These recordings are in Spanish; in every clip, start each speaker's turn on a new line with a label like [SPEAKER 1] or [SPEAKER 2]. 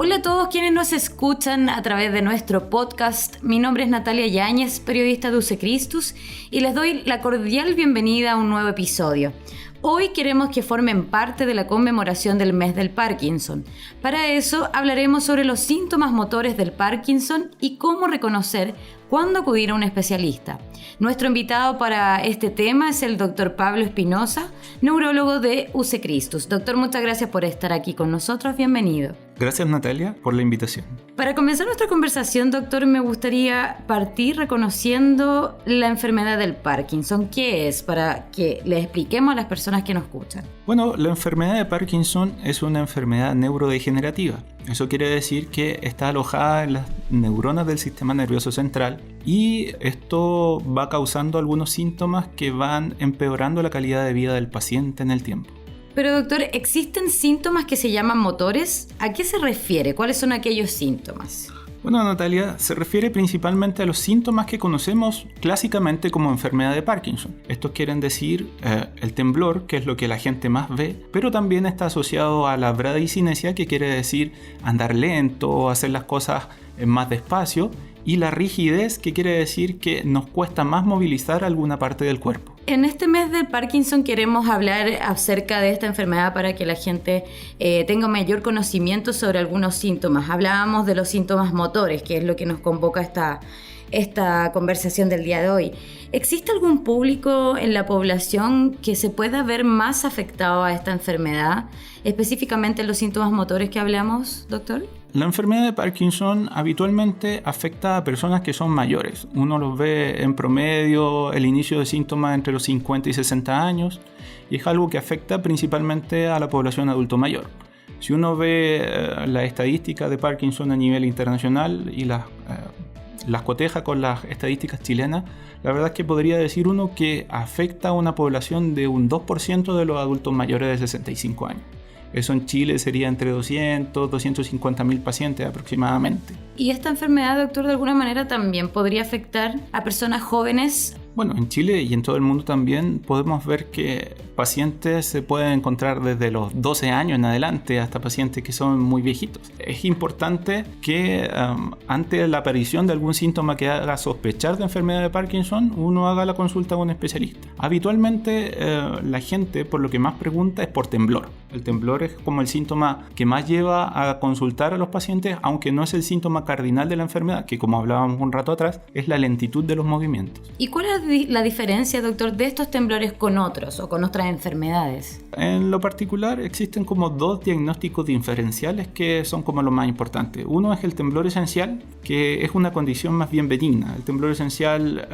[SPEAKER 1] Hola a todos quienes nos escuchan a través de nuestro podcast. Mi nombre es Natalia Yáñez, periodista de UC Christus, y les doy la cordial bienvenida a un nuevo episodio. Hoy queremos que formen parte de la conmemoración del mes del Parkinson. Para eso hablaremos sobre los síntomas motores del Parkinson y cómo reconocer cuándo acudir a un especialista. Nuestro invitado para este tema es el doctor Pablo Espinosa, neurólogo de UC Christus. Doctor, muchas gracias por estar aquí con nosotros. Bienvenido.
[SPEAKER 2] Gracias, Natalia, por la invitación.
[SPEAKER 1] Para comenzar nuestra conversación, doctor, me gustaría partir reconociendo la enfermedad del Parkinson. ¿Qué es? Para que le expliquemos a las personas que nos escuchan.
[SPEAKER 2] Bueno, la enfermedad de Parkinson es una enfermedad neurodegenerativa. Eso quiere decir que está alojada en las neuronas del sistema nervioso central y esto va causando algunos síntomas que van empeorando la calidad de vida del paciente en el tiempo.
[SPEAKER 1] Pero doctor, ¿existen síntomas que se llaman motores? ¿A qué se refiere? ¿Cuáles son aquellos síntomas?
[SPEAKER 2] Bueno, Natalia, se refiere principalmente a los síntomas que conocemos clásicamente como enfermedad de Parkinson. Estos quieren decir el temblor, que es lo que la gente más ve, pero también está asociado a la bradicinesia, que quiere decir andar lento, hacer las cosas más despacio, y la rigidez, que quiere decir que nos cuesta más movilizar alguna parte del cuerpo.
[SPEAKER 1] En este mes del Parkinson queremos hablar acerca de esta enfermedad para que la gente tenga mayor conocimiento sobre algunos síntomas. Hablábamos de los síntomas motores, que es lo que nos convoca esta conversación del día de hoy. ¿Existe algún público en la población que se pueda ver más afectado a esta enfermedad, específicamente los síntomas motores que hablamos, doctor?
[SPEAKER 2] La enfermedad de Parkinson habitualmente afecta a personas que son mayores. Uno los ve en promedio el inicio de síntomas entre los 50 y 60 años y es algo que afecta principalmente a la población adulto mayor. Si uno ve la estadística de Parkinson a nivel internacional y las coteja con las estadísticas chilenas, la verdad es que podría decir uno que afecta a una población de un 2% de los adultos mayores de 65 años. Eso en Chile sería entre 250 mil pacientes aproximadamente.
[SPEAKER 1] ¿Y esta enfermedad, doctor, de alguna manera también podría afectar a personas jóvenes?
[SPEAKER 2] Bueno, en Chile y en todo el mundo también podemos ver que pacientes se pueden encontrar desde los 12 años en adelante hasta pacientes que son muy viejitos. Es importante que ante la aparición de algún síntoma que haga sospechar de enfermedad de Parkinson, uno haga la consulta a un especialista. Habitualmente la gente por lo que más pregunta es por temblor. El temblor es como el síntoma que más lleva a consultar a los pacientes, aunque no es el síntoma cardinal de la enfermedad, que como hablábamos un rato atrás, es la lentitud de los movimientos.
[SPEAKER 1] ¿Y cuál es la diferencia, doctor, de estos temblores con otros o con otras enfermedades?
[SPEAKER 2] En lo particular existen como dos diagnósticos diferenciales que son como lo más importante. Uno es el temblor esencial, que es una condición más bien benigna. El temblor esencial,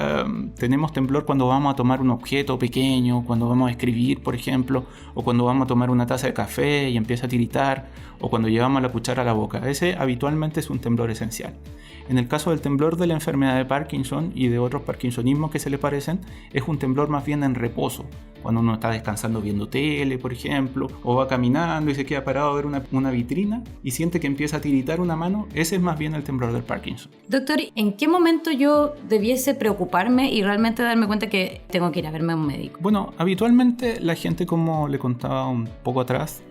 [SPEAKER 2] tenemos temblor cuando vamos a tomar un objeto pequeño, cuando vamos a escribir, por ejemplo, o cuando vamos a tomar una taza de café y empieza a tiritar, o cuando llevamos la cuchara a la boca. Ese habitualmente es un temblor esencial. En el caso del temblor de la enfermedad de Parkinson y de otros parkinsonismos que se le parecen, es un temblor más bien en reposo. Cuando uno está descansando viendo tele, por ejemplo, o va caminando y se queda parado a ver una vitrina y siente que empieza a tiritar una mano, ese es más bien el temblor del Parkinson.
[SPEAKER 1] Doctor, ¿en qué momento yo debiese preocuparme y realmente darme cuenta que tengo que ir a verme a un médico?
[SPEAKER 2] Bueno, habitualmente la gente, como le contaba un poco atrás,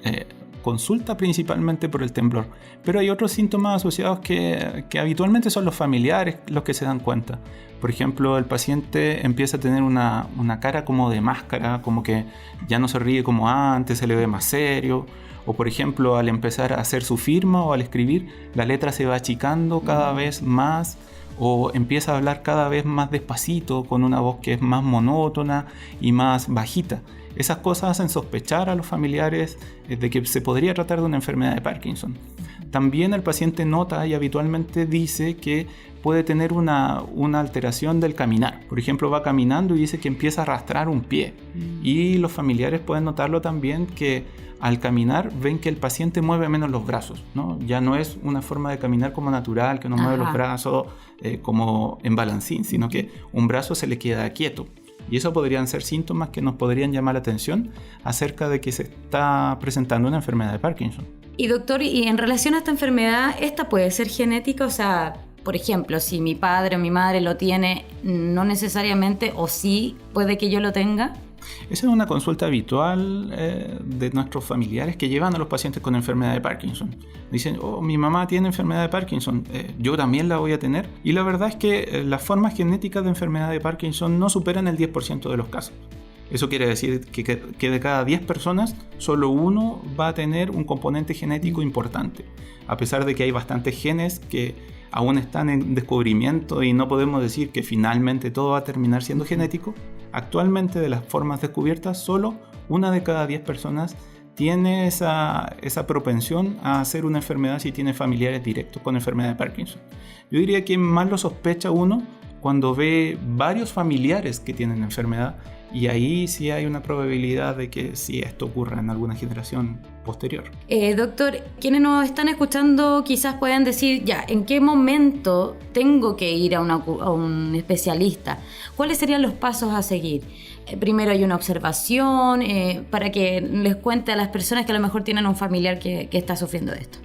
[SPEAKER 2] consulta principalmente por el temblor, pero hay otros síntomas asociados que habitualmente son los familiares los que se dan cuenta. Por ejemplo, el paciente empieza a tener una cara como de máscara, como que ya no se ríe como antes, se le ve más serio, o por ejemplo al empezar a hacer su firma o al escribir, la letra se va achicando cada vez más, o empieza a hablar cada vez más despacito, con una voz que es más monótona y más bajita. Esas cosas hacen sospechar a los familiares de que se podría tratar de una enfermedad de Parkinson. También el paciente nota y habitualmente dice que puede tener una alteración del caminar. Por ejemplo, va caminando y dice que empieza a arrastrar un pie. Y los familiares pueden notarlo también, que al caminar ven que el paciente mueve menos los brazos, ¿no? Ya no es una forma de caminar como natural, que uno mueve los brazos como en balancín, sino que un brazo se le queda quieto. Y eso podrían ser síntomas que nos podrían llamar la atención acerca de que se está presentando una enfermedad de Parkinson.
[SPEAKER 1] Y doctor, y en relación a esta enfermedad, ¿esta puede ser genética? O sea, por ejemplo, si mi padre o mi madre lo tiene, no necesariamente, o sí puede que yo lo tenga.
[SPEAKER 2] Esa es una consulta habitual de nuestros familiares que llevan a los pacientes con enfermedad de Parkinson. Dicen, mi mamá tiene enfermedad de Parkinson, yo también la voy a tener. Y la verdad es que las formas genéticas de enfermedad de Parkinson no superan el 10% de los casos. Eso quiere decir que de cada 10 personas, solo uno va a tener un componente genético importante. A pesar de que hay bastantes genes que aún están en descubrimiento y no podemos decir que finalmente todo va a terminar siendo genético, actualmente de las formas descubiertas, solo una de cada 10 personas tiene esa propensión a hacer una enfermedad si tiene familiares directos con enfermedad de Parkinson. Yo diría que más lo sospecha uno cuando ve varios familiares que tienen enfermedad, y ahí sí hay una probabilidad de que sí esto ocurra en alguna generación posterior.
[SPEAKER 1] Doctor, quienes nos están escuchando quizás pueden decir, ¿en qué momento tengo que ir a un especialista? ¿Cuáles serían los pasos a seguir? Primero hay una observación para que les cuente a las personas que a lo mejor tienen un familiar que está sufriendo de esto.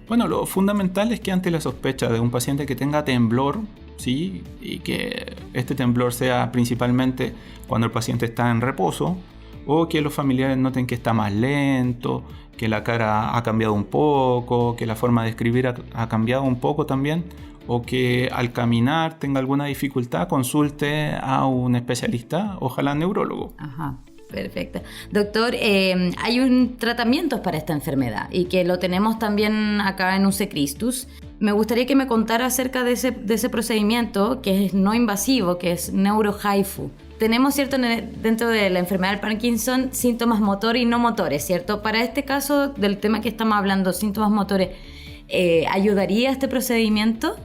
[SPEAKER 2] Bueno, lo fundamental es que ante la sospecha de un paciente que tenga temblor, ¿sí? Y que este temblor sea principalmente cuando el paciente está en reposo, o que los familiares noten que está más lento, que la cara ha cambiado un poco, que la forma de escribir ha cambiado un poco también, o que al caminar tenga alguna dificultad, consulte a un especialista, ojalá neurólogo.
[SPEAKER 1] Ajá. Perfecto. Doctor, hay un tratamiento para esta enfermedad y que lo tenemos también acá en UC Christus. Me gustaría que me contara acerca de ese procedimiento que es no invasivo, que es NeuroHIFU. Tenemos, ¿cierto?, dentro de la enfermedad del Parkinson, síntomas motores y no motores, ¿cierto? Para este caso del tema que estamos hablando, síntomas motores, ¿ayudaría este procedimiento?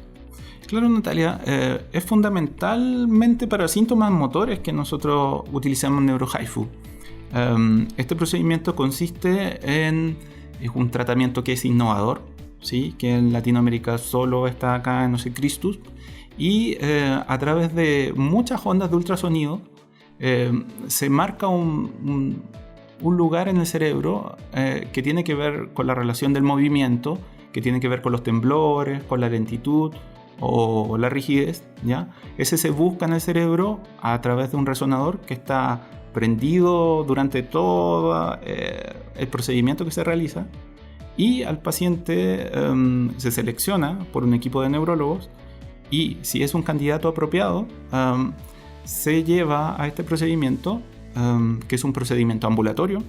[SPEAKER 2] Claro, Natalia, es fundamentalmente para síntomas motores que nosotros utilizamos NeuroHIFU. Este procedimiento consiste es un tratamiento que es innovador, ¿sí? Que en Latinoamérica solo está acá en UC Christus, y a través de muchas ondas de ultrasonido se marca un lugar en el cerebro que tiene que ver con la relación del movimiento, que tiene que ver con los temblores, con la lentitud o la rigidez, ¿ya? Ese se busca en el cerebro a través de un resonador que está prendido durante todo el procedimiento que se realiza, y al paciente se selecciona por un equipo de neurólogos, y si es un candidato apropiado, se lleva a este procedimiento, que es un procedimiento ambulatorio,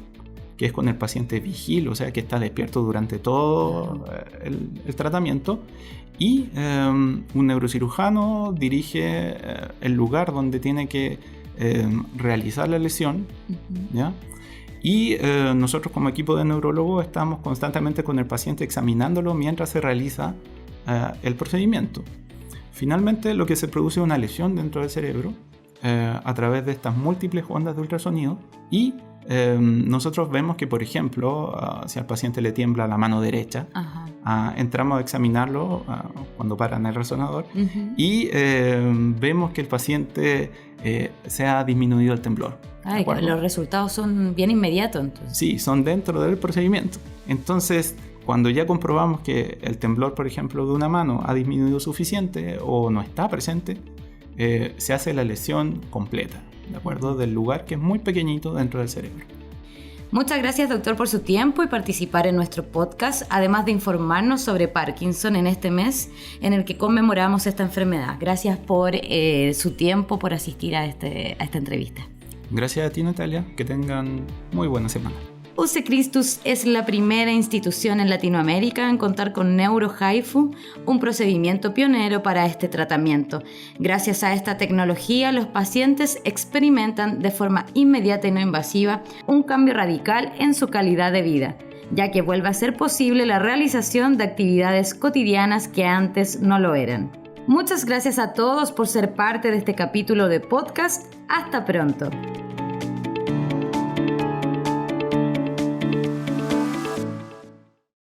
[SPEAKER 2] que es con el paciente vigil, o sea que está despierto durante todo el tratamiento, y un neurocirujano dirige el lugar donde tiene que realizar la lesión, ¿ya? Y nosotros como equipo de neurólogos estamos constantemente con el paciente examinándolo mientras se realiza el procedimiento. Finalmente lo que se produce es una lesión dentro del cerebro a través de estas múltiples ondas de ultrasonido, y nosotros vemos que, por ejemplo, si al paciente le tiembla la mano derecha, entramos a examinarlo cuando paran el resonador, y vemos que el paciente se ha disminuido el temblor.
[SPEAKER 1] Los resultados son bien inmediatos, entonces.
[SPEAKER 2] Sí, son dentro del procedimiento. Entonces, cuando ya comprobamos que el temblor, por ejemplo, de una mano ha disminuido suficiente o no está presente, se hace la lesión completa, ¿de acuerdo? Del lugar que es muy pequeñito dentro del cerebro.
[SPEAKER 1] Muchas gracias, doctor, por su tiempo y participar en nuestro podcast, además de informarnos sobre Parkinson en este mes en el que conmemoramos esta enfermedad. Gracias por su tiempo, por asistir a esta entrevista.
[SPEAKER 2] Gracias a ti, Natalia. Que tengan muy buena semana.
[SPEAKER 1] UC Christus es la primera institución en Latinoamérica en contar con NeuroHIFU, un procedimiento pionero para este tratamiento. Gracias a esta tecnología, los pacientes experimentan de forma inmediata y no invasiva un cambio radical en su calidad de vida, ya que vuelve a ser posible la realización de actividades cotidianas que antes no lo eran. Muchas gracias a todos por ser parte de este capítulo de podcast. Hasta pronto.